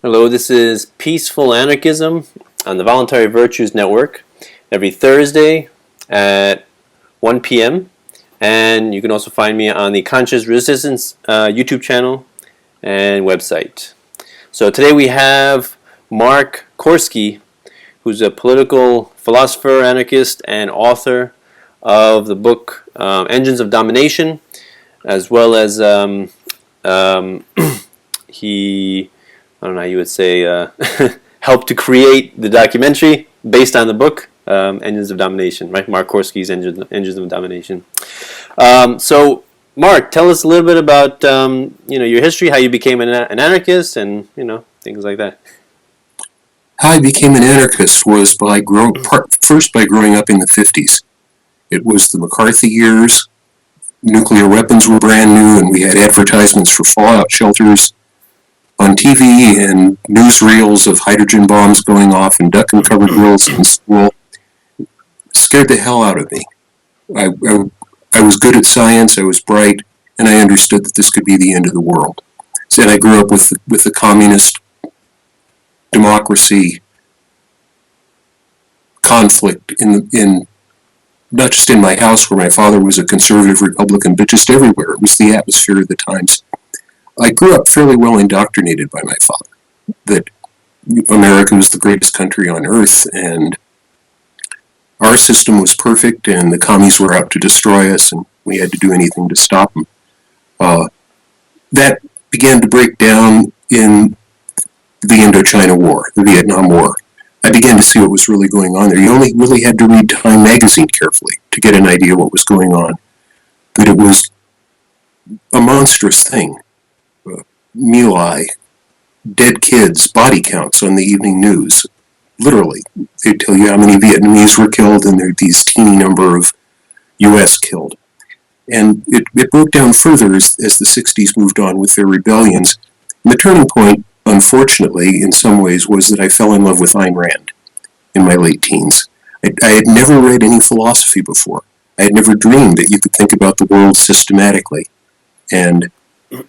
Hello, this is Peaceful Anarchism on the Voluntary Virtues Network every Thursday at 1 p.m. And you can also find me on the Conscious Resistance YouTube channel and website. So today we have Mark Corske, who's a political philosopher, anarchist, and author of the book Engines of Domination, as well as he, I don't know how you would say, helped to create the documentary based on the book, Engines of Domination, right? Mark Corske's Engines of Domination. So, Mark, tell us a little bit about your history, how you became an anarchist, and things like that. How I became an anarchist was first by growing up in the 50s. It was the McCarthy years. Nuclear weapons were brand new, and we had advertisements for fallout shelters on TV and newsreels of hydrogen bombs going off and duck-and-cover drills in school. Scared the hell out of me. I was good at science, I was bright, and I understood that this could be the end of the world. And I grew up with the communist democracy conflict in not just in my house where my father was a conservative Republican, but just everywhere. It was the atmosphere of the times. I grew up fairly well indoctrinated by my father that America was the greatest country on earth and our system was perfect and the commies were out to destroy us and we had to do anything to stop them. That began to break down in the Indochina War, the Vietnam War. I began to see what was really going on there. You only really had to read Time magazine carefully to get an idea what was going on. That it was a monstrous thing. My Lai, dead kids, body counts on the evening news. Literally, they'd tell you how many Vietnamese were killed and there these teeny number of U.S. killed. And it broke down further as the 60s moved on with their rebellions. And the turning point, unfortunately, in some ways, was that I fell in love with Ayn Rand in my late teens. I had never read any philosophy before. I had never dreamed that you could think about the world systematically and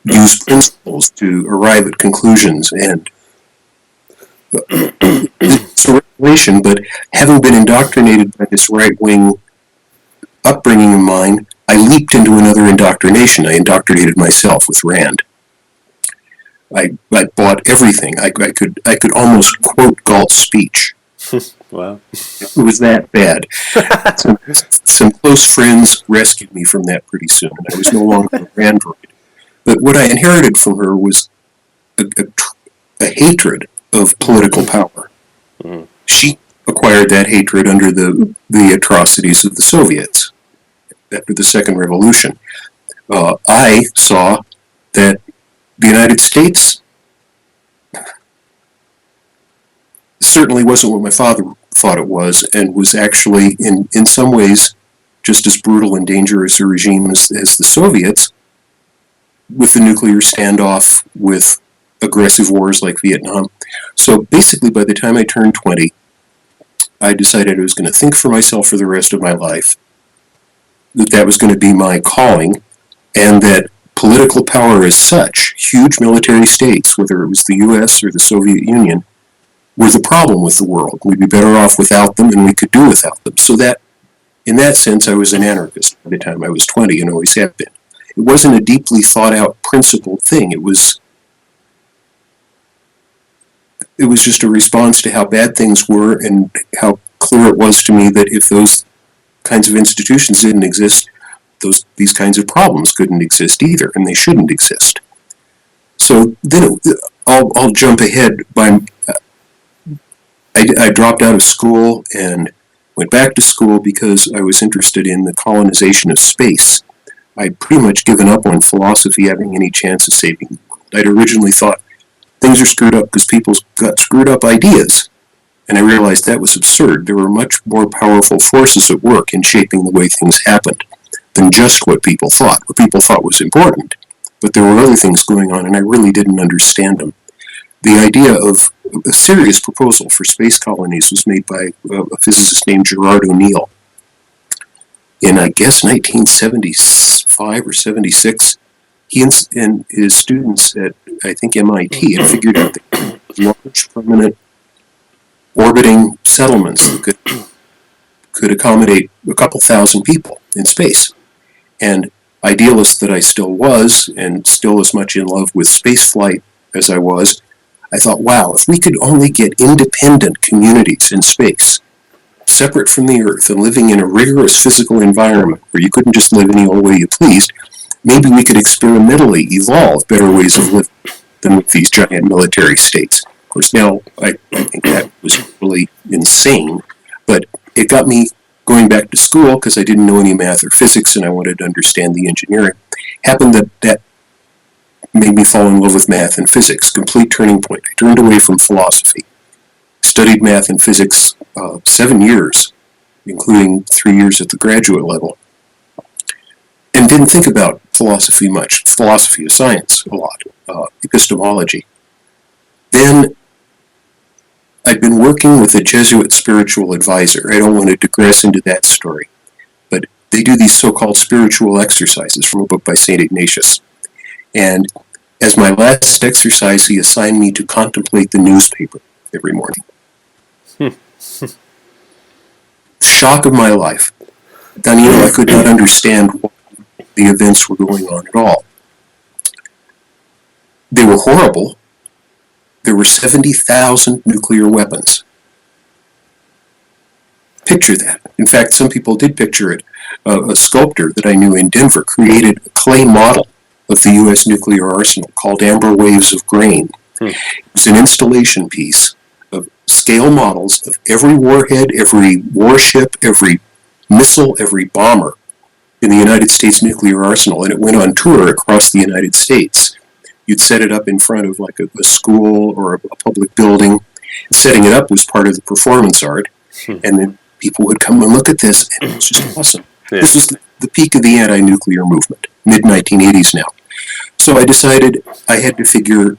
use principles to arrive at conclusions. And it's a revelation, but having been indoctrinated by this right-wing upbringing of mine, I leaped into another indoctrination. I indoctrinated myself with Rand. I bought everything. I could almost quote Galt's speech. Wow. It was that bad. Some close friends rescued me from that pretty soon, and I was no longer a Randroid. But what I inherited from her was a hatred of political power. Mm-hmm. She acquired that hatred under the atrocities of the Soviets after the Second Revolution. I saw that the United States certainly wasn't what my father thought it was, and was actually, in some ways, just as brutal and dangerous a regime as the Soviets, with the nuclear standoff, with aggressive wars like Vietnam. So basically, by the time I turned 20, I decided I was going to think for myself for the rest of my life, that was going to be my calling, and that political power as such, huge military states, whether it was the U.S. or the Soviet Union, were the problem with the world. We'd be better off without them, and we could do without them. So that, in that sense, I was an anarchist by the time I was 20, and always have been. It wasn't a deeply thought-out, principled thing. It was just a response to how bad things were and how clear it was to me that if those kinds of institutions didn't exist, these kinds of problems couldn't exist either, and they shouldn't exist. So then I'll jump ahead. I dropped out of school and went back to school because I was interested in the colonization of space. I'd pretty much given up on philosophy having any chance of saving the world. I'd originally thought things are screwed up because people's got screwed up ideas. And I realized that was absurd. There were much more powerful forces at work in shaping the way things happened than just what people thought. What people thought was important. But there were other things going on, and I really didn't understand them. The idea of a serious proposal for space colonies was made by a physicist named Gerard O'Neill in, I guess, 1975 or 76. He and his students at, I think, MIT had figured out that large, permanent, orbiting settlements that could accommodate a couple thousand people in space. And idealist that I still was, and still as much in love with spaceflight as I was, I thought, wow, if we could only get independent communities in space, separate from the Earth and living in a rigorous physical environment where you couldn't just live any old way you pleased, maybe we could experimentally evolve better ways of living than with these giant military states. Of course, now I think that was really insane, but it got me going back to school because I didn't know any math or physics and I wanted to understand the engineering. Happened that made me fall in love with math and physics, complete turning point. I turned away from philosophy, studied math and physics 7 years, including 3 years at the graduate level, and didn't think about philosophy much, philosophy of science a lot, epistemology. Then I'd been working with a Jesuit spiritual advisor. I don't want to digress into that story, but they do these so-called spiritual exercises from a book by St. Ignatius. And as my last exercise, he assigned me to contemplate the newspaper every morning. Shock of my life. Daniel, I could not understand why the events were going on at all. They were horrible. There were 70,000 nuclear weapons. Picture that. In fact, some people did picture it. A sculptor that I knew in Denver created a clay model of the U.S. nuclear arsenal called Amber Waves of Grain. It was an installation piece of scale models of every warhead, every warship, every missile, every bomber in the United States nuclear arsenal, and it went on tour across the United States. You'd set it up in front of like a school or a public building. Setting it up was part of the performance art, and then people would come and look at this, and it was just awesome. Yeah. This was the peak of the anti-nuclear movement, mid-1980s now. So I decided I had to figure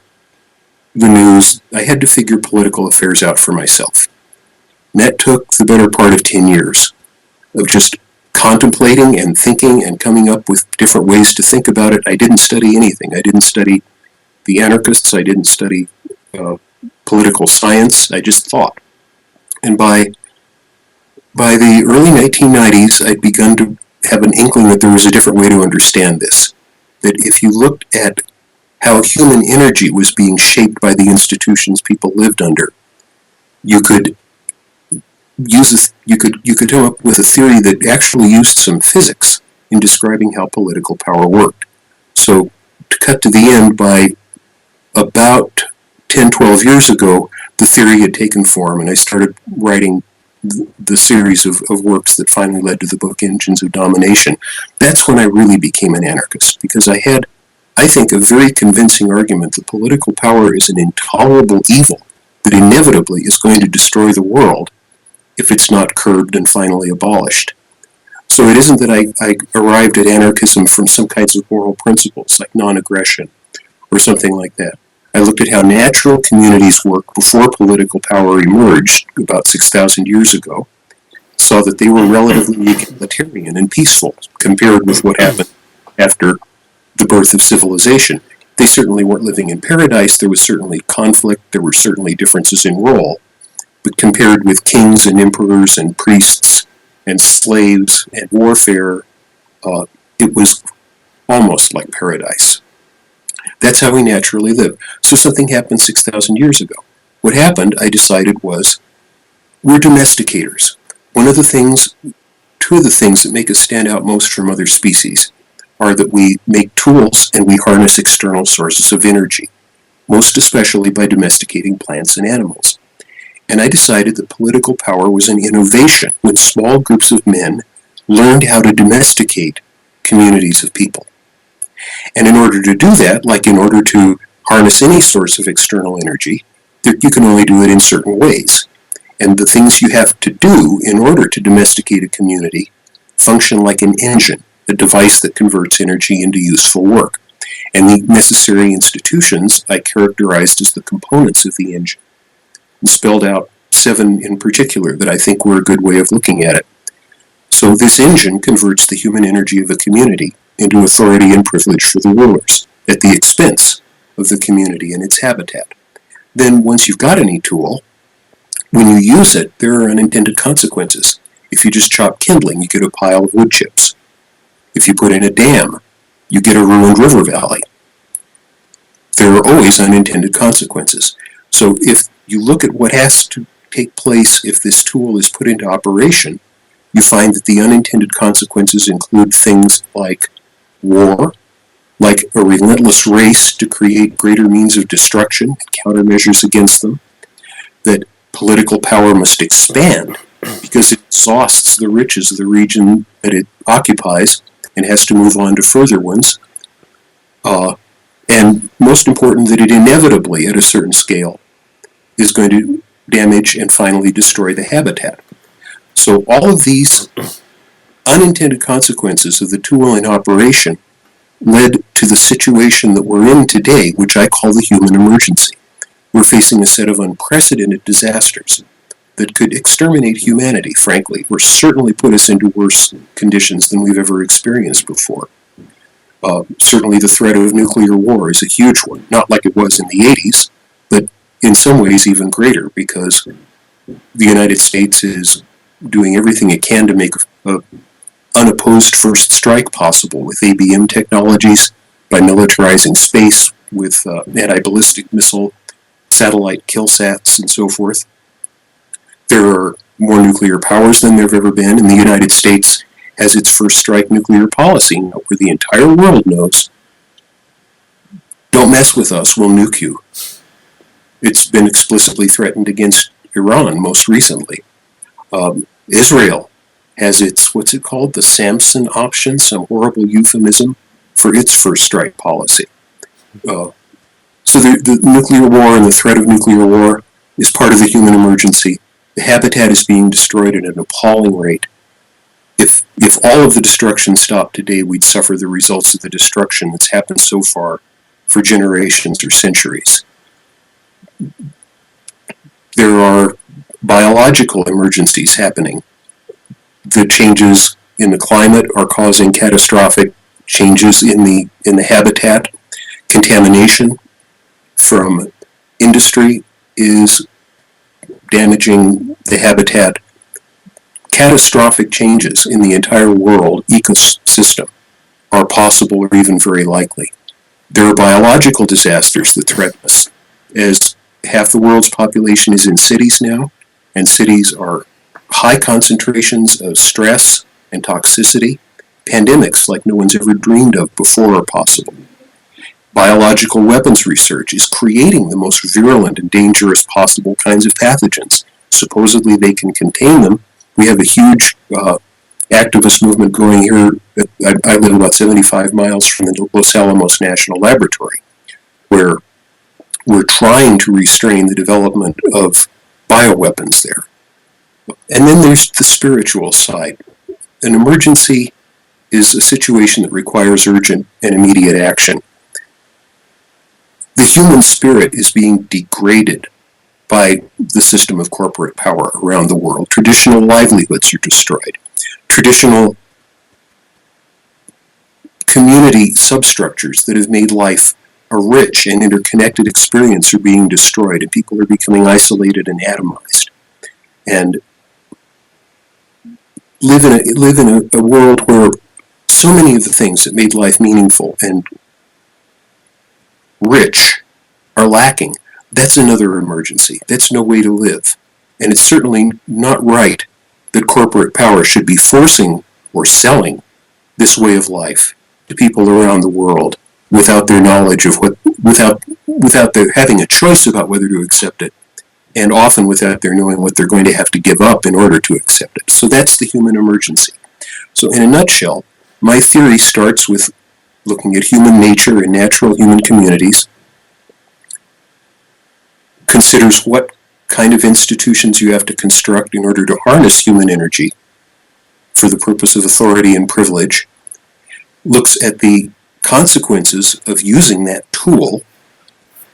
the news, I had to figure political affairs out for myself. And that took the better part of 10 years of just contemplating and thinking and coming up with different ways to think about it. I didn't study anything. I didn't study the anarchists. I didn't study political science. I just thought. And by the early 1990s, I'd begun to have an inkling that there was a different way to understand this. That if you looked at how human energy was being shaped by the institutions people lived under, you could come up with a theory that actually used some physics in describing how political power worked. So to cut to the end, by about 10, 12 years ago, the theory had taken form, and I started writing the series of works that finally led to the book Engines of Domination. That's when I really became an anarchist, because I had, I think, a very convincing argument that political power is an intolerable evil that inevitably is going to destroy the world if it's not curbed and finally abolished. So it isn't that I arrived at anarchism from some kinds of moral principles, like non-aggression or something like that. I looked at how natural communities work before political power emerged about 6,000 years ago, saw that they were relatively egalitarian and peaceful compared with what happened after the birth of civilization. They certainly weren't living in paradise. There was certainly conflict. There were certainly differences in role. But compared with kings and emperors and priests and slaves and warfare, it was almost like paradise. That's how we naturally live. So something happened 6,000 years ago. What happened, I decided, was we're domesticators. Two of the things that make us stand out most from other species are that we make tools and we harness external sources of energy, most especially by domesticating plants and animals. And I decided that political power was an innovation when small groups of men learned how to domesticate communities of people. And in order to do that, like in order to harness any source of external energy, you can only do it in certain ways. And the things you have to do in order to domesticate a community function like an engine, a device that converts energy into useful work. And the necessary institutions I characterized as the components of the engine, and spelled out 7 in particular that I think were a good way of looking at it. So this engine converts the human energy of a community into authority and privilege for the rulers, at the expense of the community and its habitat. then once you've got any tool, when you use it, there are unintended consequences. If you just chop kindling, you get a pile of wood chips. If you put in a dam, you get a ruined river valley. There are always unintended consequences. So if you look at what has to take place if this tool is put into operation, you find that the unintended consequences include things like war, like a relentless race to create greater means of destruction and countermeasures against them, that political power must expand because it exhausts the riches of the region that it occupies and has to move on to further ones. And most important, that it inevitably, at a certain scale, is going to damage and finally destroy the habitat. So all of these unintended consequences of the tool in operation led to the situation that we're in today, which I call the human emergency. We're facing a set of unprecedented disasters that could exterminate humanity, frankly, or certainly put us into worse conditions than we've ever experienced before. Certainly the threat of nuclear war is a huge one, not like it was in the 80s, but in some ways even greater, because the United States is doing everything it can to make an unopposed first strike possible with ABM technologies, by militarizing space with anti-ballistic missile, satellite killsats, and so forth. There are more nuclear powers than there have ever been, and the United States has its first strike nuclear policy now, where the entire world knows, don't mess with us, we'll nuke you. It's been explicitly threatened against Iran most recently. Israel has its, what's it called, the Samson option, some horrible euphemism for its first strike policy. So the nuclear war and the threat of nuclear war is part of the human emergency. The habitat is being destroyed at an appalling rate. If all of the destruction stopped today, we'd suffer the results of the destruction that's happened so far for generations or centuries. There are biological emergencies happening. The changes in the climate are causing catastrophic changes in the habitat. Contamination from industry is damaging the habitat. Catastrophic changes in the entire world ecosystem are possible or even very likely. There are biological disasters that threaten us, as half the world's population is in cities now, and cities are high concentrations of stress and toxicity. Pandemics like no one's ever dreamed of before are possible. Biological weapons research is creating the most virulent and dangerous possible kinds of pathogens. Supposedly they can contain them. We have a huge activist movement going here. I live about 75 miles from the Los Alamos National Laboratory, where we're trying to restrain the development of bioweapons there. And then there's the spiritual side. An emergency is a situation that requires urgent and immediate action. The human spirit is being degraded by the system of corporate power around the world. Traditional livelihoods are destroyed. Traditional community substructures that have made life a rich and interconnected experience are being destroyed, and people are becoming isolated and atomized. And live in a world where so many of the things that made life meaningful and rich are lacking. That's another emergency. That's no way to live. And it's certainly not right that corporate power should be forcing or selling this way of life to people around the world without their knowledge of without their having a choice about whether to accept it, and often without their knowing what they're going to have to give up in order to accept it. So that's the human emergency. So in a nutshell, my theory starts with looking at human nature and natural human communities, considers what kind of institutions you have to construct in order to harness human energy for the purpose of authority and privilege, looks at the consequences of using that tool,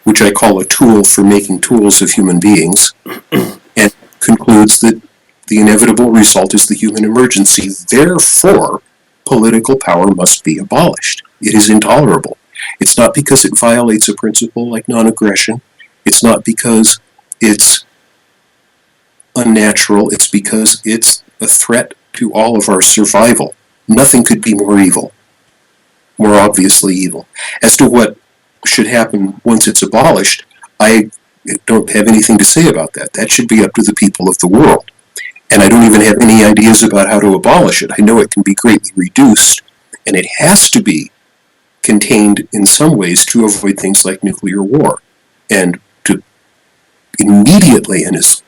which I call a tool for making tools of human beings, and concludes that the inevitable result is the human emergency. Therefore, political power must be abolished. It is intolerable. It's not because it violates a principle like non-aggression. It's not because it's unnatural, it's because it's a threat to all of our survival. Nothing could be more evil, more obviously evil. As to what should happen once it's abolished, I don't have anything to say about that. That should be up to the people of the world. And I don't even have any ideas about how to abolish it. I know it can be greatly reduced, and it has to be contained in some ways to avoid things like nuclear war, and to immediately and as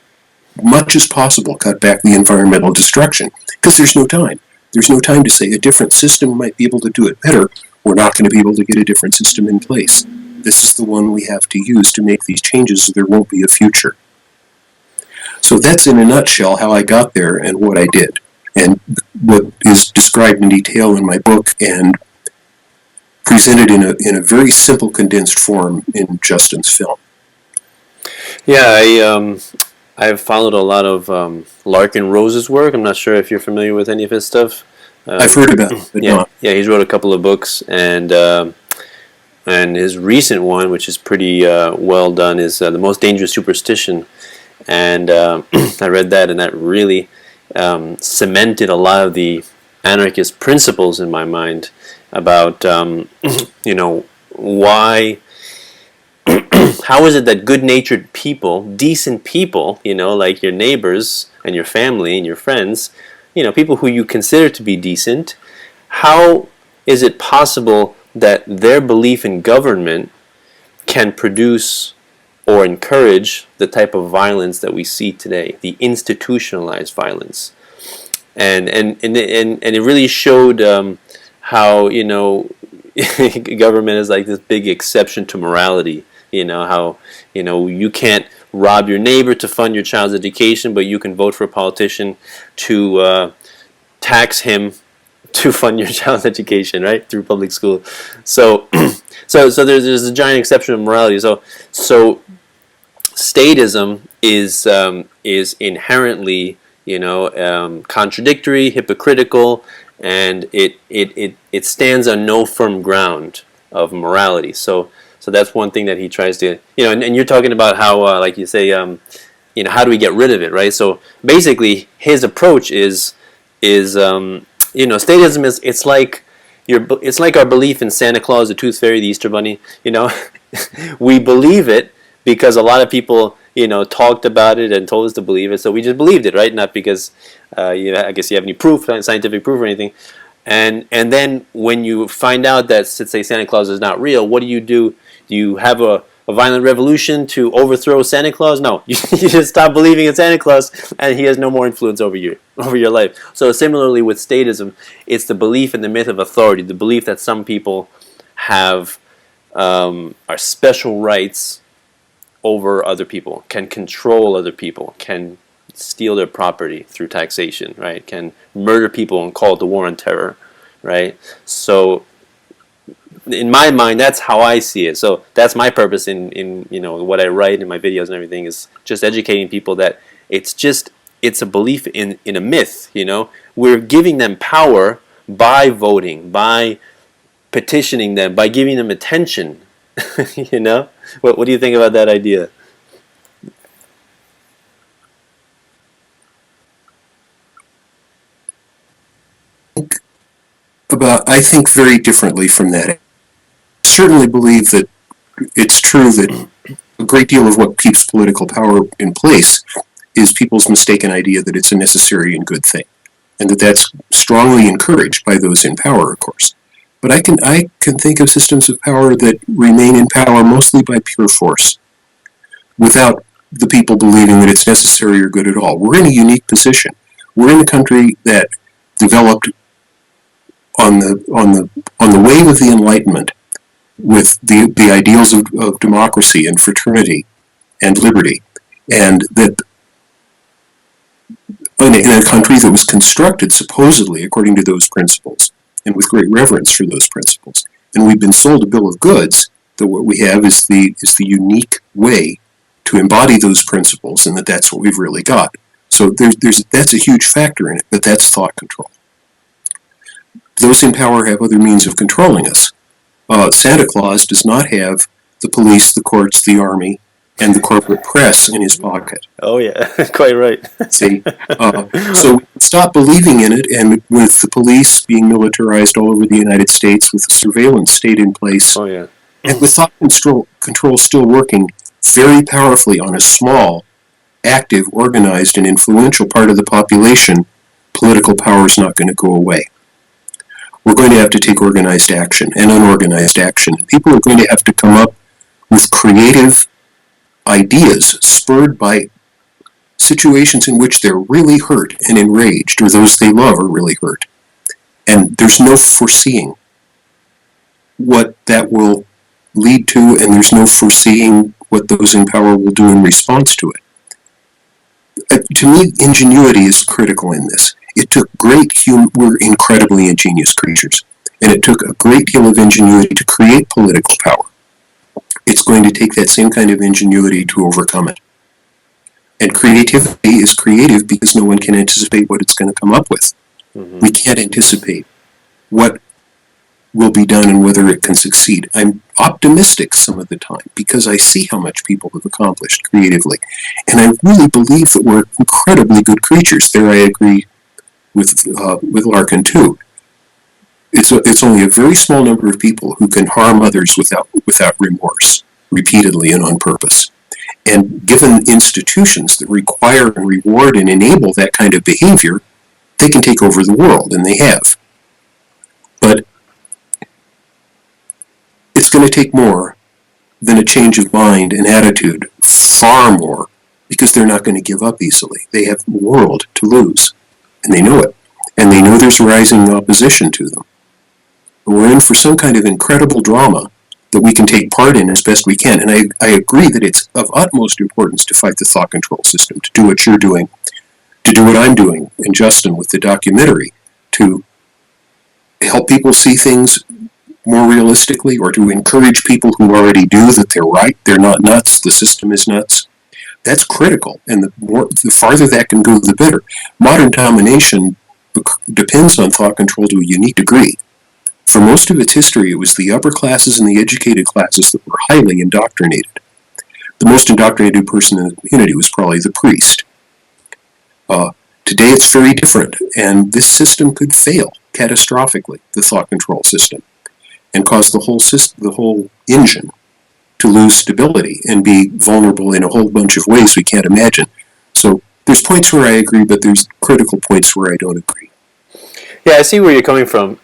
much as possible cut back the environmental destruction, because there's no time. There's no time to say a different system might be able to do it better. We're not going to be able to get a different system in place. This is the one we have to use to make these changes, so there won't be a future. So that's in a nutshell how I got there and what I did, and what is described in detail in my book and presented in a very simple, condensed form in Justin's film. Yeah, I've followed a lot of Larkin Rose's work. I'm not sure if you're familiar with any of his stuff. I've heard about it, but yeah, not. yeah, he's wrote a couple of books, and his recent one, which is pretty well done, is The Most Dangerous Superstition. And I read that, and that really cemented a lot of the anarchist principles in my mind about, why, how is it that good-natured people, decent people, like your neighbors and your family and your friends, people who you consider to be decent, how is it possible that their belief in government can produce or encourage the type of violence that we see today, the institutionalized violence? And it really showed how government is like this big exception to morality. How you can't rob your neighbor to fund your child's education, but you can vote for a politician to tax him to fund your child's education, right, through public school. So there's a giant exception of morality. So statism is inherently contradictory, hypocritical, and it stands on no firm ground of morality. So that's one thing that he tries to, and you're talking about how, like you say, how do we get rid of it, right? So basically, his approach is statism is it's like our belief in Santa Claus, the Tooth Fairy, the Easter Bunny. We believe it because a lot of people talked about it and told us to believe it, so we just believed it, right? Not because I guess you have any proof, scientific proof or anything. And then when you find out that, let's say, Santa Claus is not real, what do? Do you have a violent revolution to overthrow Santa Claus? No, you just stop believing in Santa Claus, and he has no more influence over your life. So similarly with statism, it's the belief in the myth of authority, the belief that some people have are special rights over other people, can control other people, can steal their property through taxation, right? Can murder people and call it the war on terror, right? So in my mind, that's how I see it. So that's my purpose in what I write in my videos and everything, is just educating people that it's a belief in a myth. We're giving them power by voting, by petitioning them, by giving them attention. What do you think about that idea? I think very differently from that. I certainly believe that it's true that a great deal of what keeps political power in place is people's mistaken idea that it's a necessary and good thing, and that's strongly encouraged by those in power, of course. But I can think of systems of power that remain in power mostly by pure force, without the people believing that it's necessary or good at all. We're in a unique position. We're in a country that developed on the wave of the Enlightenment, with the ideals of democracy and fraternity and liberty, and that in a country that was constructed supposedly according to those principles and with great reverence for those principles. And we've been sold a bill of goods that what we have is the unique way to embody those principles, and that's what we've really got. So that's a huge factor in it, but that's thought control. Those in power have other means of controlling us. Santa Claus does not have the police, the courts, the army, and the corporate press in his pocket. Oh yeah, quite right. See, so stop believing in it, and with the police being militarized all over the United States, with the surveillance state in place, Oh yeah. and with thought control still working very powerfully on a small, active, organized, and influential part of the population, political power is not going to go away. We're going to have to take organized action and unorganized action. People are going to have to come up with creative ideas spurred by situations in which they're really hurt and enraged, or those they love are really hurt. And there's no foreseeing what that will lead to, and there's no foreseeing what those in power will do in response to it. To me, ingenuity is critical in this. It took we're incredibly ingenious creatures, and it took a great deal of ingenuity to create political power. It's going to take that same kind of ingenuity to overcome it. And creativity is creative because no one can anticipate what it's going to come up with. Mm-hmm. We can't anticipate what will be done and whether it can succeed. I'm optimistic some of the time because I see how much people have accomplished creatively. And I really believe that we're incredibly good creatures. There I agree with Larkin too. It's only a very small number of people who can harm others without remorse, repeatedly and on purpose. And given institutions that require and reward and enable that kind of behavior, they can take over the world, and they have. But it's going to take more than a change of mind and attitude, far more, because they're not going to give up easily. They have the world to lose, and they know it. And they know there's rising opposition to them. But we're in for some kind of incredible drama that we can take part in as best we can. And I agree that it's of utmost importance to fight the thought control system, to do what you're doing, to do what I'm doing, and Justin with the documentary, to help people see things more realistically, or to encourage people who already do that they're right, they're not nuts, the system is nuts. That's critical, and the farther that can go, the better. Modern domination depends on thought control to a unique degree. For most of its history, it was the upper classes and the educated classes that were highly indoctrinated. The most indoctrinated person in the community was probably the priest. Today it's very different, and this system could fail catastrophically, the thought control system, and cause the whole engine to lose stability and be vulnerable in a whole bunch of ways we can't imagine. So there's points where I agree, but there's critical points where I don't agree. Yeah, I see where you're coming from.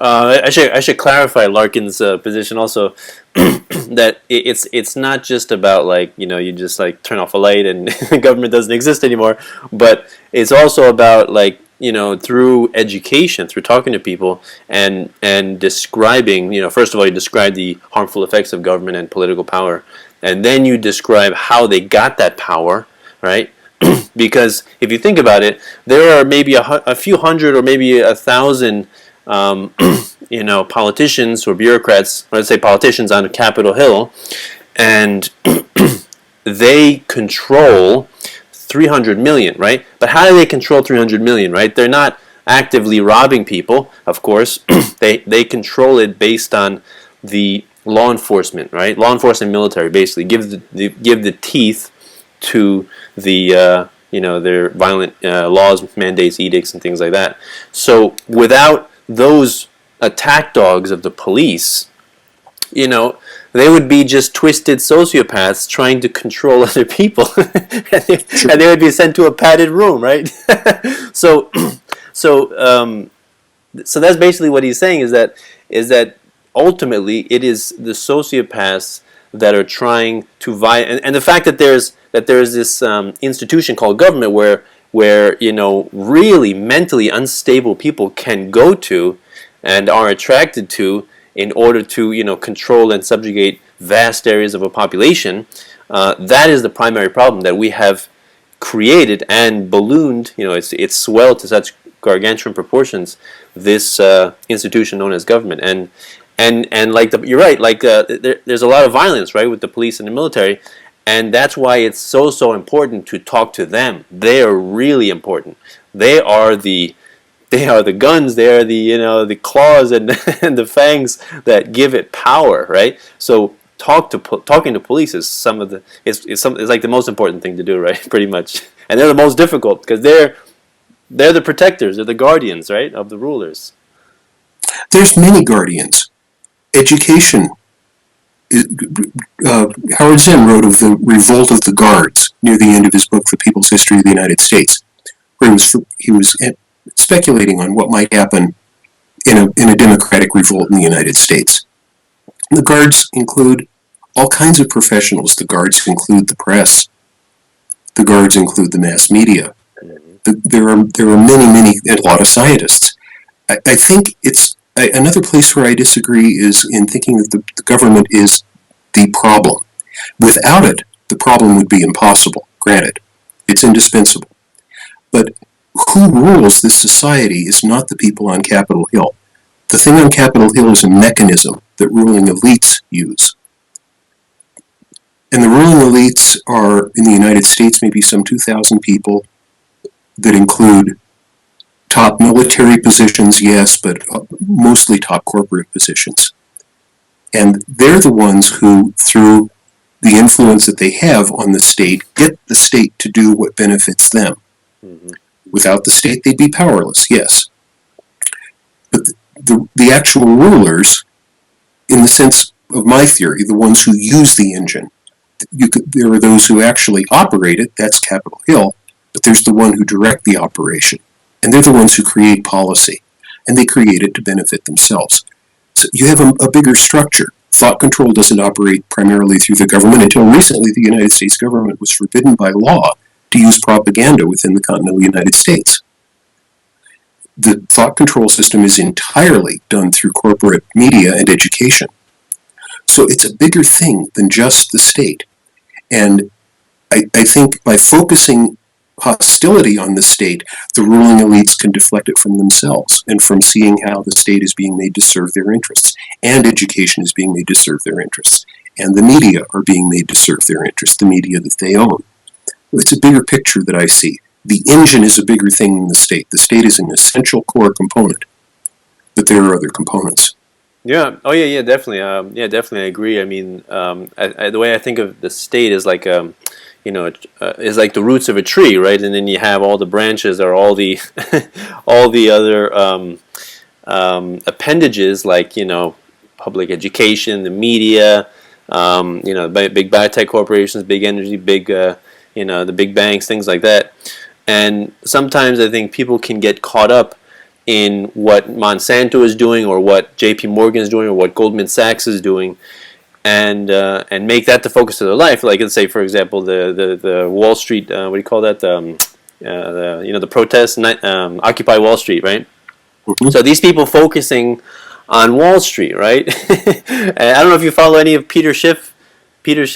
I should clarify Larkin's position also, that it's not just about you just turn off a light and the government doesn't exist anymore, but it's also about through education, through talking to people and describing, first of all you describe the harmful effects of government and political power, and then you describe how they got that power, right? Because if you think about it, there are maybe a few hundred or maybe 1,000 politicians or bureaucrats, let's say politicians on Capitol Hill, and they control 300 million, right? But how do they control 300 million, right? They're not actively robbing people, of course. They control it based on the law enforcement, right? Law enforcement, military, basically give the teeth to the their violent laws, mandates, edicts, and things like that. So without those attack dogs of the police, they would be just twisted sociopaths trying to control other people, and they would be sent to a padded room, right? So that's basically what he's saying, is that ultimately it is the sociopaths that are trying to and the fact that there's this institution called government where really mentally unstable people can go to and are attracted to in order to control and subjugate vast areas of a population. That is the primary problem that we have created and ballooned. It's swelled to such gargantuan proportions, this institution known as government. And you're right, there's a lot of violence, right, with the police and the military, and that's why it's so important to talk to them. They are really important. They are the guns. They are the claws and and the fangs that give it power, right? So talking to police is it's like the most important thing to do, right? Pretty much, and they're the most difficult because they're the protectors, they're the guardians, right, of the rulers. There's many guardians. Education. Howard Zinn wrote of the revolt of the guards near the end of his book, The People's History of the United States, where he was speculating on what might happen in a democratic revolt in the United States. The guards include all kinds of professionals. The guards include the press. The guards include the mass media. There are many, a lot of scientists. I think it's another place where I disagree is in thinking that the government is the problem. Without it, the problem would be impossible. Granted, it's indispensable. But who rules this society is not the people on Capitol Hill. The thing on Capitol Hill is a mechanism that ruling elites use. And the ruling elites are, in the United States, maybe some 2,000 people that include top military positions, yes, but mostly top corporate positions. And they're the ones who, through the influence that they have on the state, get the state to do what benefits them. Mm-hmm. Without the state, they'd be powerless, yes. But the actual rulers, in the sense of my theory, the ones who use the engine, there are those who actually operate it, that's Capitol Hill, but there's the one who direct the operation. And they're the ones who create policy, and they create it to benefit themselves. So you have a bigger structure. Thought control doesn't operate primarily through the government. Until recently, the United States government was forbidden by law to use propaganda within the continental United States. The thought control system is entirely done through corporate media and education. So it's a bigger thing than just the state. And I think by focusing hostility on the state, the ruling elites can deflect it from themselves and from seeing how the state is being made to serve their interests, and education is being made to serve their interests, and the media are being made to serve their interests, the media that they own. It's a bigger picture that I see. The engine is a bigger thing than the state. The state is an essential core component, but there are other components. Yeah. Oh, yeah. Definitely. Definitely, I agree. I mean, the way I think of the state is like, is like the roots of a tree, right? And then you have all the branches, or all the, all the other appendages, like public education, the media, big biotech corporations, big energy, big, the big banks, things like that. And sometimes I think people can get caught up in what Monsanto is doing, or what J.P. Morgan is doing, or what Goldman Sachs is doing, and make that the focus of their life. Like, let's say, for example, the Wall Street, what do you call that? The protests, Occupy Wall Street, right? Mm-hmm. So these people focusing on Wall Street, right? And I don't know if you follow any of Peter Schiff's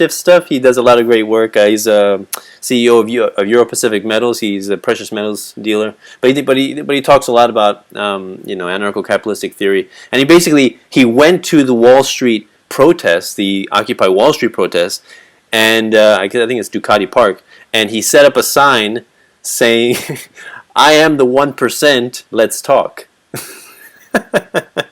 stuff. He does a lot of great work. He's CEO of Euro Pacific Metals. He's a precious metals dealer. But he talks a lot about anarcho-capitalistic theory. And he went to the Wall Street protests, the Occupy Wall Street protests, and I think it's Ducati Park. And he set up a sign saying, "I am the 1%. Let's talk."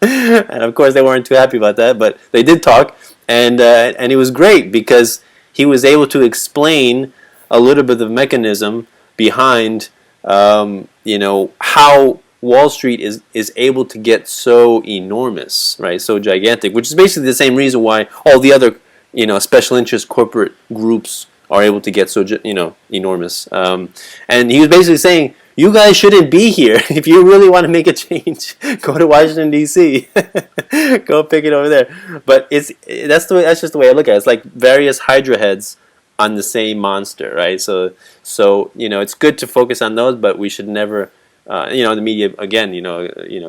And of course, they weren't too happy about that, but they did talk. And it was great because he was able to explain a little bit of the mechanism behind, how Wall Street is able to get so enormous, right? So gigantic, which is basically the same reason why all the other, special interest corporate groups are able to get so, enormous. And he was basically saying, you guys shouldn't be here. If you really want to make a change, go to Washington, D.C. Go pick it over there. But that's just the way I look at it. It's like various Hydra heads on the same monster, right? So it's good to focus on those, but we should never, the media, again,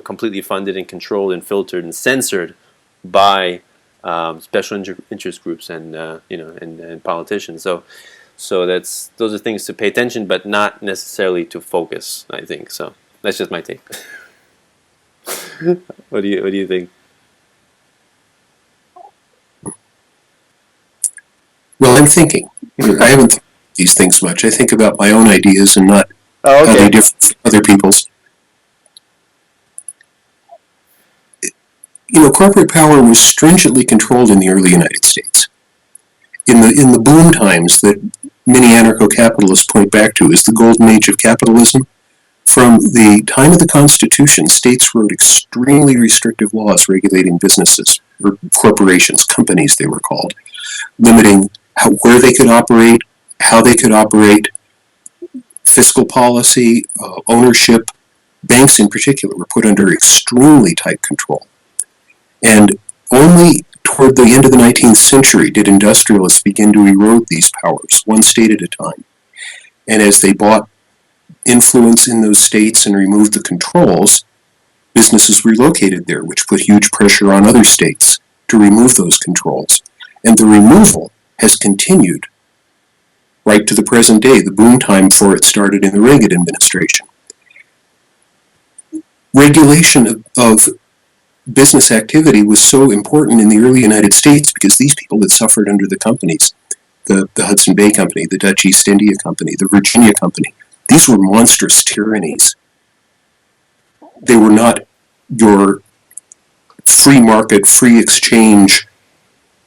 completely funded and controlled and filtered and censored by special interest groups and and politicians. So those are things to pay attention, but not necessarily to focus, I think. So that's just my take. What do you think? Well, I'm thinking. I haven't thought about these things much. I think about my own ideas and not how they differ from other people's. Corporate power was stringently controlled in the early United States. in the boom times that many anarcho-capitalists point back to as the golden age of capitalism, from the time of the Constitution, states wrote extremely restrictive laws regulating businesses, or corporations, companies they were called, limiting where they could operate, how they could operate, fiscal policy, ownership. Banks in particular were put under extremely tight control. And only toward the end of the 19th century did industrialists begin to erode these powers, one state at a time. And as they bought influence in those states and removed the controls, businesses relocated there, which put huge pressure on other states to remove those controls. And the removal has continued right to the present day, the boom time for it started in the Reagan administration. Regulation of business activity was so important in the early United States because these people had suffered under the companies, the Hudson Bay Company, the Dutch East India Company, the Virginia Company. These were monstrous tyrannies. They were not your free market, free exchange,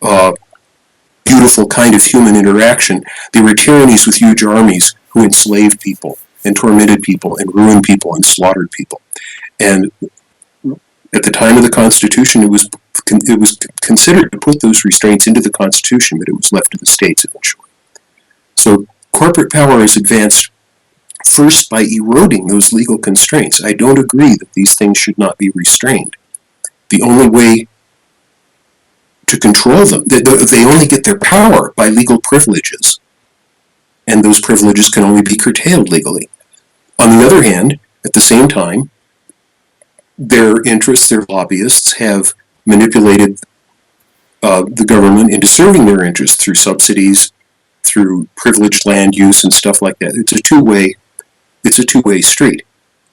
beautiful kind of human interaction. They were tyrannies with huge armies who enslaved people and tormented people and ruined people and slaughtered people. And at the time of the Constitution, it was considered to put those restraints into the Constitution, but it was left to the states eventually. So corporate power has advanced first by eroding those legal constraints. I don't agree that these things should not be restrained. The only way to control them, they only get their power by legal privileges, and those privileges can only be curtailed legally. On the other hand, at the same time, their interests, their lobbyists, have manipulated the government into serving their interests through subsidies, through privileged land use and stuff like that. It's a two-way street.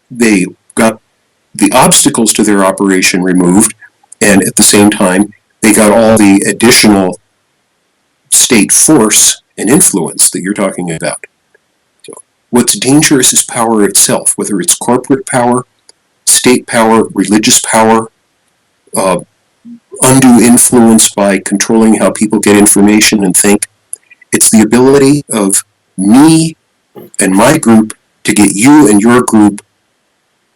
They got the obstacles to their operation removed, and at the same time, they got all the additional state force and influence that you're talking about. So what's dangerous is power itself, whether it's corporate power, state power, religious power, undue influence by controlling how people get information and think. It's the ability of me and my group to get you and your group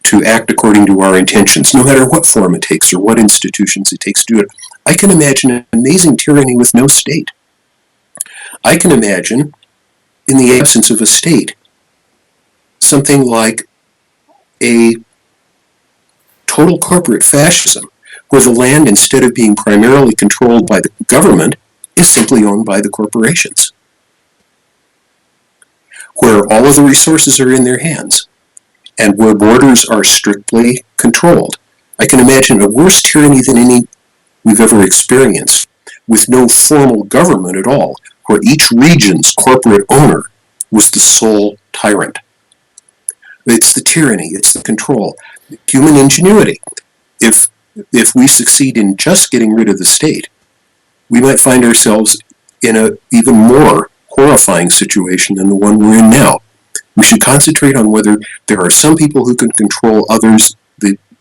to act according to our intentions, no matter what form it takes or what institutions it takes to do it. I can imagine an amazing tyranny with no state. I can imagine, in the absence of a state, something like a total corporate fascism, where the land, instead of being primarily controlled by the government, is simply owned by the corporations, where all of the resources are in their hands, and where borders are strictly controlled. I can imagine a worse tyranny than any we've ever experienced, with no formal government at all, where each region's corporate owner was the sole tyrant. It's the tyranny, it's the control. Human ingenuity. If we succeed in just getting rid of the state, we might find ourselves in an even more horrifying situation than the one we're in now. We should concentrate on whether there are some people who can control others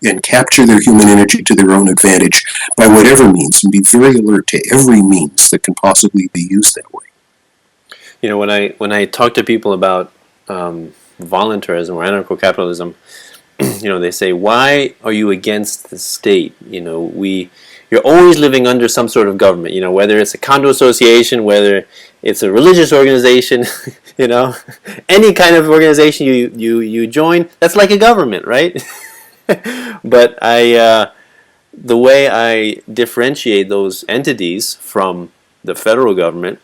and capture their human energy to their own advantage by whatever means, and be very alert to every means that can possibly be used that way. You know, when I talk to people about voluntarism or anarcho-capitalism, you know, they say, "Why are you against the state? You know, you're always living under some sort of government. You know, whether it's a condo association, whether it's a religious organization, you know, any kind of organization you join, that's like a government, right?" But the way I differentiate those entities from the federal government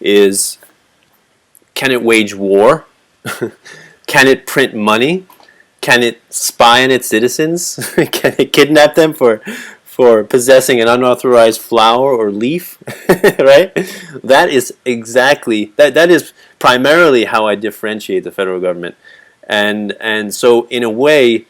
is, can it wage war? Can it print money? Can it spy on its citizens? Can it kidnap them for possessing an unauthorized flower or leaf? Right? That is exactly, that is primarily how I differentiate the federal government. And so in a way,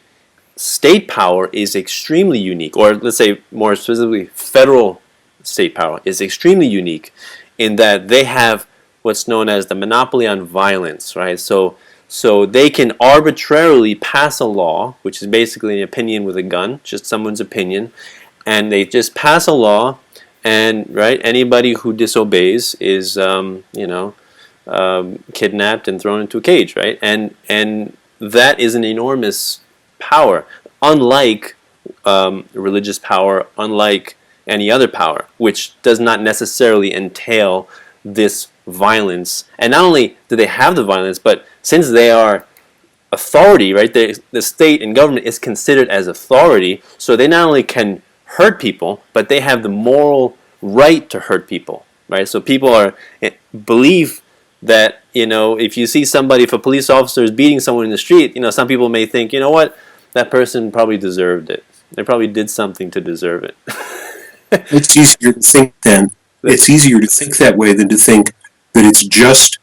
state power is extremely unique, or let's say more specifically, federal state power is extremely unique in that they have what's known as the monopoly on violence, right? So they can arbitrarily pass a law, which is basically an opinion with a gun, just someone's opinion, and they just pass a law, And right, anybody who disobeys is kidnapped and thrown into a cage, right? And that is an enormous power, unlike religious power, unlike any other power, which does not necessarily entail this violence. And not only do they have the violence, but since they are authority, right? The state and government is considered as authority, so they not only can hurt people, but they have the moral right to hurt people, right? So people believe that, if you see somebody, if a police officer is beating someone in the street, some people may think, you know what, that person probably deserved it. They probably did something to deserve it. It's easier to think then. It's easier to think that way than to think that it's just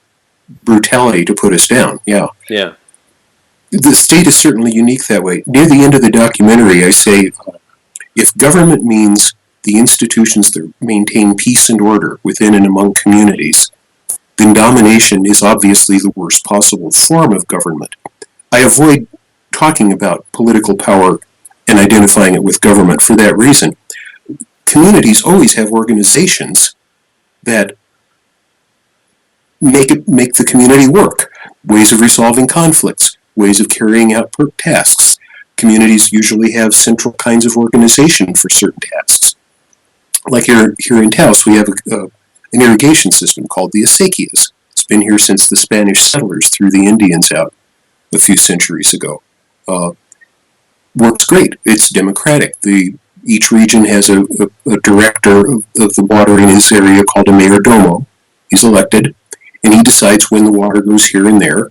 brutality to put us down. Yeah. Yeah. The state is certainly unique that way. Near the end of the documentary, I say, if government means the institutions that maintain peace and order within and among communities, then domination is obviously the worst possible form of government. I avoid talking about political power and identifying it with government for that reason. Communities always have organizations that make the community work, ways of resolving conflicts, ways of carrying out tasks. Communities usually have central kinds of organization for certain tasks. Like here in Taos, we have an irrigation system called the acequias. It's been here since the Spanish settlers threw the Indians out a few centuries ago. Works great. It's democratic. Each region has a director of the water in his area called a mayordomo. He's elected, and he decides when the water goes here and there.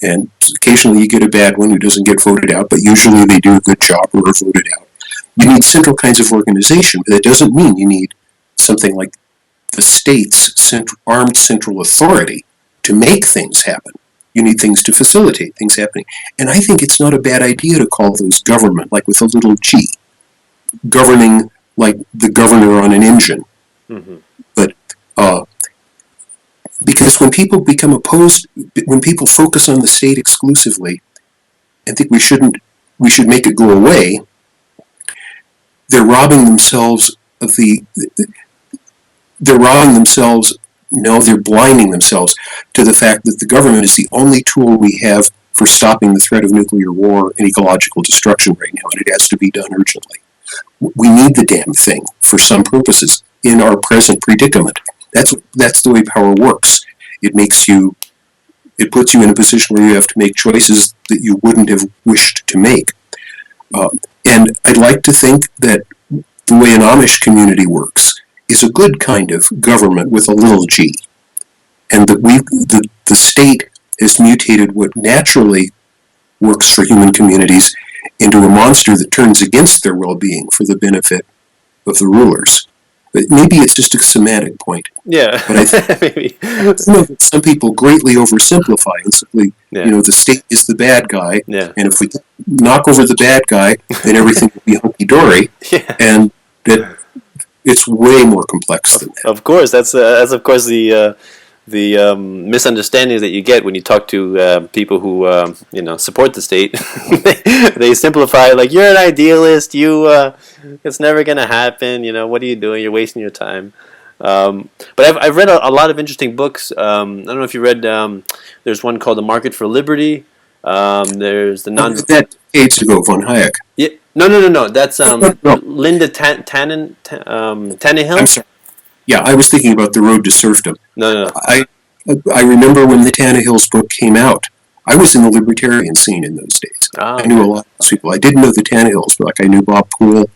And occasionally you get a bad one who doesn't get voted out, but usually they do a good job or are voted out. You need central kinds of organization, but that doesn't mean you need something like the state's armed central authority to make things happen. You need things to facilitate things happening. And I think it's not a bad idea to call those government, like with a little g. Governing like the governor on an engine. Mm-hmm. But because when people become opposed, when people focus on the state exclusively and think we should make it go away, they're robbing themselves of they're blinding themselves to the fact that the government is the only tool we have for stopping the threat of nuclear war and ecological destruction right now, and it has to be done urgently. We need the damn thing for some purposes in our present predicament. That's the way power works. It puts you in a position where you have to make choices that you wouldn't have wished to make. And I'd like to think that the way an Amish community works is a good kind of government with a little g, and that the state has mutated what naturally works for human communities into a monster that turns against their well-being for the benefit of the rulers. But maybe it's just a semantic point. Yeah, but I think maybe some people greatly oversimplify and simply, the state is the bad guy, and if we knock over the bad guy, then everything will be hunky-dory, and that it's way more complex than that. Of course, that's of course the misunderstandings that you get when you talk to people who support the state. they simplify like, you're an idealist, it's never gonna happen, what are you doing, you're wasting your time. But I've read a lot of interesting books. I don't know if you read, there's one called The Market for Liberty. There's the that decades ago, von Hayek. Yeah, no, that's Linda Tannehill. I'm sorry. Yeah, I was thinking about The Road to Serfdom. No. I remember when the Tannehill's book came out. I was in the libertarian scene in those days. I knew a lot of those people. I didn't know the Tannehills, but I knew Bob Poole,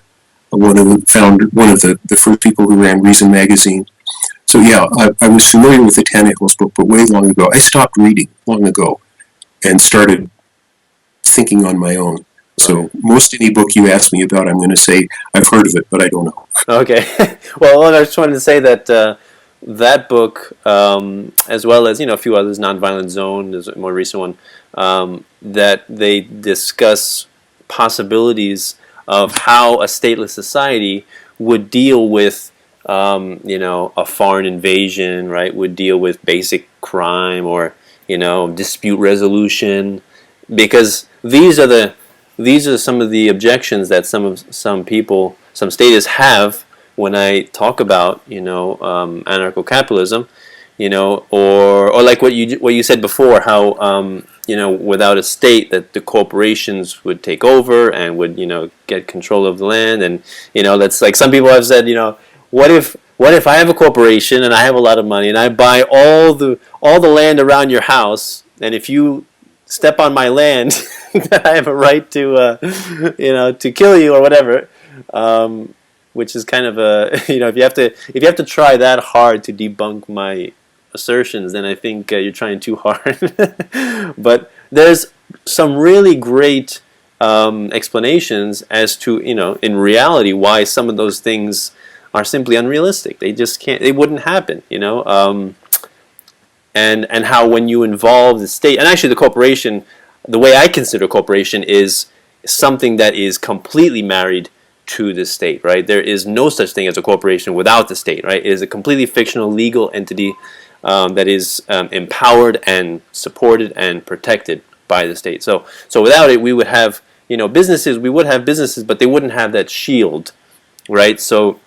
one of the first people who ran Reason magazine. So yeah, I was familiar with the Tannehill's book, but way long ago. I stopped reading long ago and started thinking on my own. So most any book you ask me about, I'm going to say I've heard of it, but I don't know. Okay. Well, I just wanted to say that that book, as well as a few others, Nonviolent Zone is a more recent one, that they discuss possibilities of how a stateless society would deal with a foreign invasion, right? Would deal with basic crime or dispute resolution, because these are some of the objections that some statists have when I talk about, anarcho-capitalism, or like what you said before, how without a state, that the corporations would take over and would get control of the land, and that's like some people have said, what if I have a corporation and I have a lot of money and I buy all the land around your house, and if you step on my land, that I have a right to to kill you or whatever. Which is kind of a if you have to try that hard to debunk my assertions, then I think you're trying too hard. But there's some really great explanations as to in reality why some of those things are simply unrealistic. They just can't. They wouldn't happen. And how when you involve the state, and actually the corporation, the way I consider a corporation is something that is completely married to the state, right? There is no such thing as a corporation without the state, right? It is a completely fictional legal entity that is empowered and supported and protected by the state. So without it, we would have businesses. We would have businesses, but they wouldn't have that shield, right? So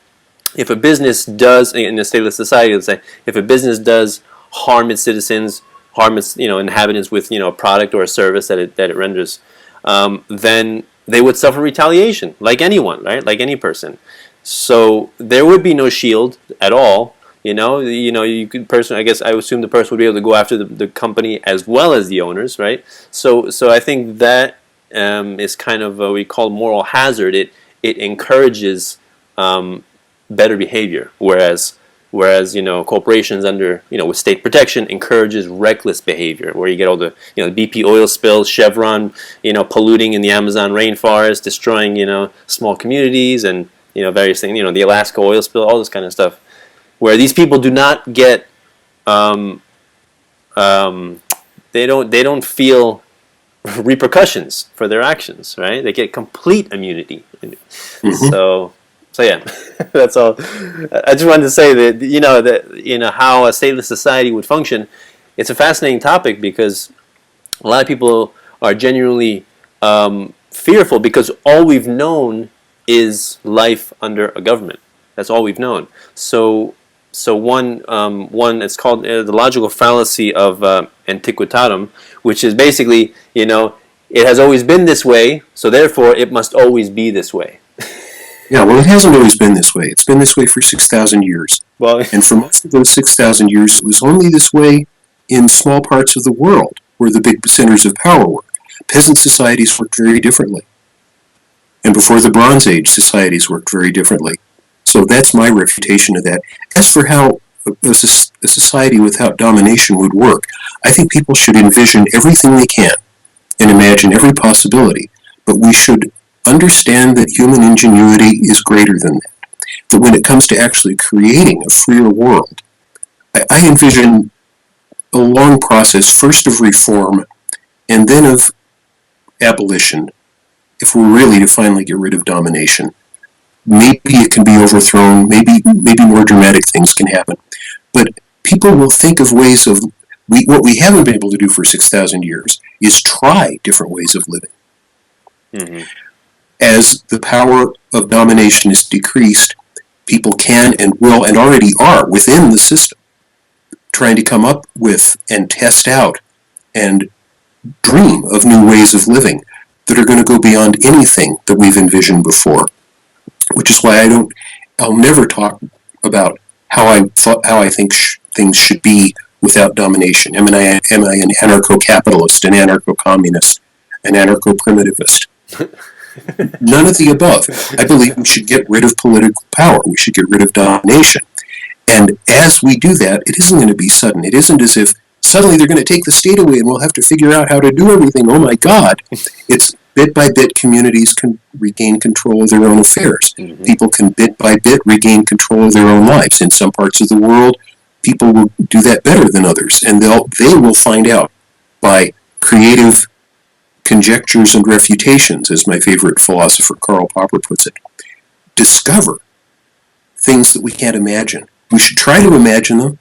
if a business does, in a stateless society, let's say, if a business does harm its citizens, harm its inhabitants with a product or a service that it renders, then they would suffer retaliation, like anyone, right? Like any person. So there would be no shield at all. You could I guess I assume the person would be able to go after the company as well as the owners, right? So I think that is kind of what we call moral hazard. It encourages better behavior, whereas corporations under with state protection encourages reckless behavior, where you get all the BP oil spills, Chevron polluting in the Amazon rainforest, destroying small communities, and various things, the Alaska oil spill, all this kind of stuff, where these people do not get they don't feel repercussions for their actions, right? They get complete immunity. Mm-hmm. So yeah, that's all. I just wanted to say that how a stateless society would function. It's a fascinating topic because a lot of people are genuinely fearful because all we've known is life under a government. That's all we've known. So one it's called the logical fallacy of antiquitatem, which is basically it has always been this way, so therefore it must always be this way. Yeah, well, it hasn't always been this way. It's been this way for 6,000 years. Well, and for most of those 6,000 years, it was only this way in small parts of the world where the big centers of power were. Peasant societies worked very differently. And before the Bronze Age, societies worked very differently. So that's my refutation of that. As for how a society without domination would work, I think people should envision everything they can and imagine every possibility. But we should understand that human ingenuity is greater than that. That when it comes to actually creating a freer world, I envision a long process, first of reform, and then of abolition, if we're really to finally get rid of domination. Maybe it can be overthrown, maybe more dramatic things can happen. But people will think of ways of, what we haven't been able to do for 6,000 years is try different ways of living. Mm-hmm. As the power of domination is decreased, people can and will and already are within the system trying to come up with and test out and dream of new ways of living that are going to go beyond anything that we've envisioned before. Which is why I'll never talk about how I think things should be without domination. Am I an anarcho-capitalist, an anarcho-communist, an anarcho-primitivist? None of the above. I believe we should get rid of political power. We should get rid of domination. And as we do that, it isn't going to be sudden. It isn't as if suddenly they're going to take the state away and we'll have to figure out how to do everything. Oh my God. It's bit by bit, communities can regain control of their own affairs. Mm-hmm. People can bit by bit regain control of their own lives. In some parts of the world, people will do that better than others. And they will find out by creative conjectures and refutations, as my favorite philosopher Karl Popper puts it, discover things that we can't imagine. We should try to imagine them,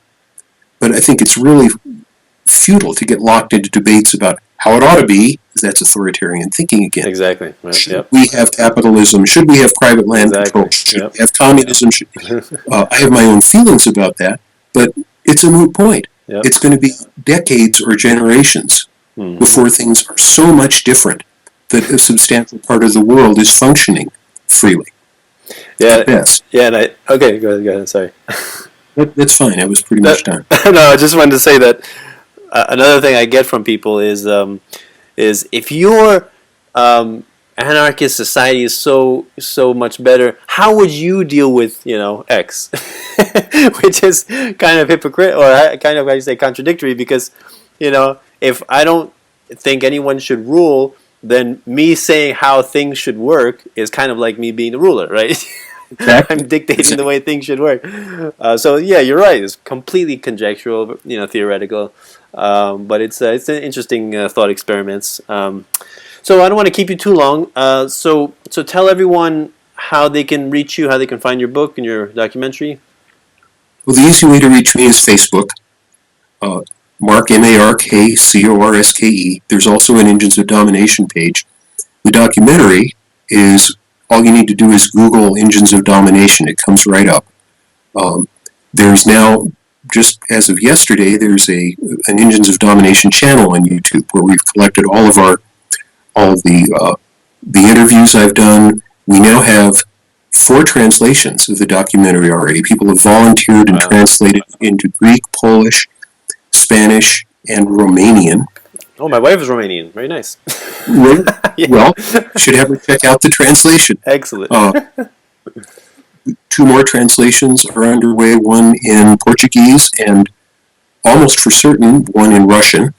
but I think it's really futile to get locked into debates about how it ought to be, because that's authoritarian thinking again. Exactly. Right. Should Yep. we have capitalism? Should we have private land Exactly. control? Should Yep. we have communism? I have my own feelings about that, but it's a moot point. Yep. It's going to be decades or generations before things are so much different that a substantial part of the world is functioning freely. Yeah. Yes. Yeah. And okay. Go ahead. Sorry. That's fine. I was pretty much done. No, I just wanted to say that another thing I get from people is if your anarchist society is so much better, how would you deal with X, which is kind of hypocritical or kind of, I say, contradictory, because if I don't think anyone should rule, then me saying how things should work is kind of like me being the ruler, right? Exactly. I'm dictating the way things should work. So yeah, you're right. It's completely conjectural, theoretical, but it's an interesting thought experiments. So I don't want to keep you too long. So tell everyone how they can reach you, how they can find your book and your documentary. Well, the easy way to reach me is Facebook. Mark, MarkCorske. There's also an Engines of Domination page. The documentary is, all you need to do is Google Engines of Domination. It comes right up. There's now, just as of yesterday, there's an Engines of Domination channel on YouTube where we've collected all of the interviews I've done. We now have 4 translations of the documentary already. People have volunteered and translated into Greek, Polish, Spanish, and Romanian. Oh, my wife is Romanian. Very nice. Well, Yeah. well, should have her check out the translation. Excellent. 2 more translations are underway, one in Portuguese and almost for certain one in Russian.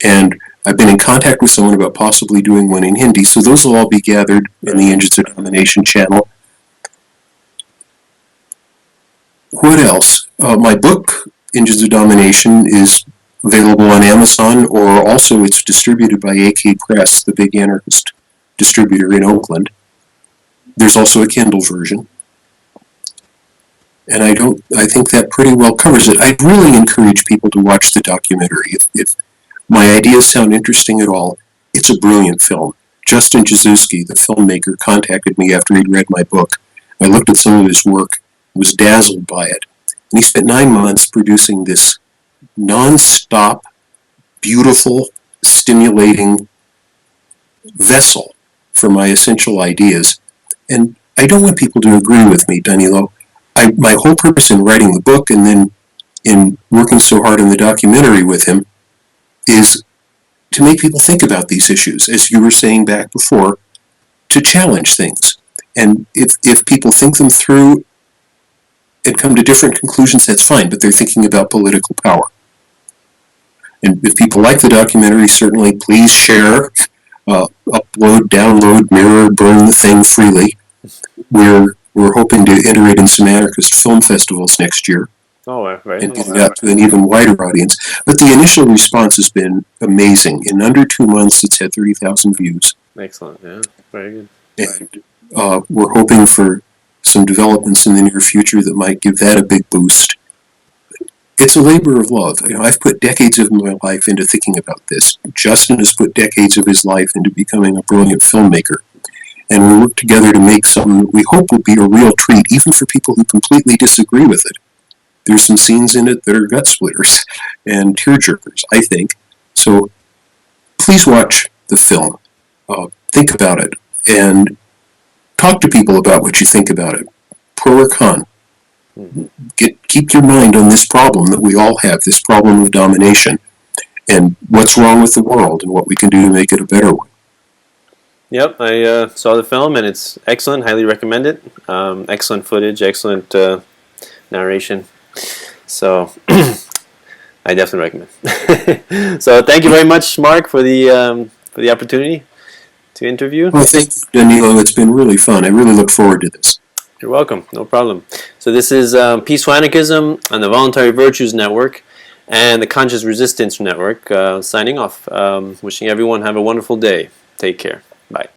And I've been in contact with someone about possibly doing one in Hindi, so those will all be gathered in the Engines of Domination channel. What else? My book, Engines of Domination, is available on Amazon, or also it's distributed by AK Press, the big anarchist distributor in Oakland. There's also a Kindle version. And I think that pretty well covers it. I'd really encourage people to watch the documentary. If my ideas sound interesting at all, it's a brilliant film. Justin Jaszewski, the filmmaker, contacted me after he'd read my book. I looked at some of his work, was dazzled by it. And he spent 9 months producing this non-stop, beautiful, stimulating vessel for my essential ideas. And I don't want people to agree with me, Danilo. My whole purpose in writing the book and then in working so hard on the documentary with him is to make people think about these issues, as you were saying back before, to challenge things. And if people think them through and come to different conclusions, that's fine, but they're thinking about political power. And if people like the documentary, certainly please share, upload, download, mirror, burn the thing freely. We're hoping to enter it in some anarchist film festivals next year. Oh, right. And get it out to an even wider audience. But the initial response has been amazing. In under 2 months, it's had 30,000 views. Excellent. Yeah, very good. And we're hoping for some developments in the near future that might give that a big boost. It's a labor of love. I've put decades of my life into thinking about this. Justin has put decades of his life into becoming a brilliant filmmaker. And we work together to make something that we hope will be a real treat, even for people who completely disagree with it. There's some scenes in it that are gut splitters and tearjerkers, I think. So please watch the film. Think about it. And talk to people about what you think about it. Pro or con. Keep your mind on this problem that we all have, this problem of domination, and what's wrong with the world and what we can do to make it a better one. Yep, I saw the film and it's excellent. Highly recommend it. Excellent footage, excellent narration. So I definitely recommend. So thank you very much, Mark, for the opportunity to interview. Well, thank you, Danilo. It's been really fun. I really look forward to this. You're welcome. No problem. So this is Peaceful Anarchism on the Voluntary Virtues Network and the Conscious Resistance Network signing off. Wishing everyone have a wonderful day. Take care. Bye.